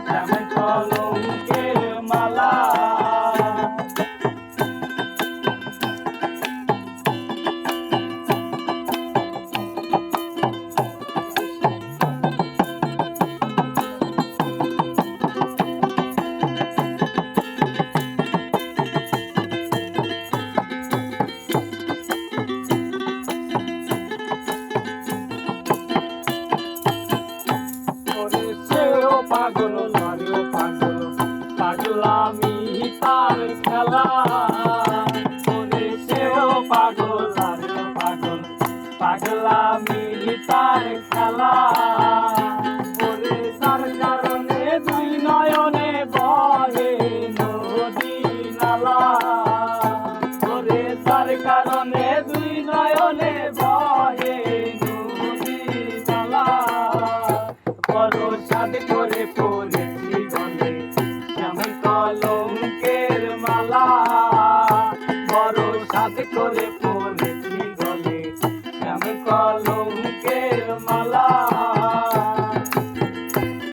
শ্যাম কলঙ্কের মালা। পাগল নারীও পাগল, পাগলামি তার খেলা। ওরে সেও পাগল নারীও পাগল, পাগলামি তার খেলা। ওরে তার কারণে দুই নয়নে বহে নদী নালা। ওরে তার কারণে দুই নয়নে বহে নদী নালা। বড় সাদ করে পড়েছি গলে শ্যাম কলঙ্কের মালা। বড় সাদ করে পড়েছি গলে শ্যাম কলঙ্কের মালা।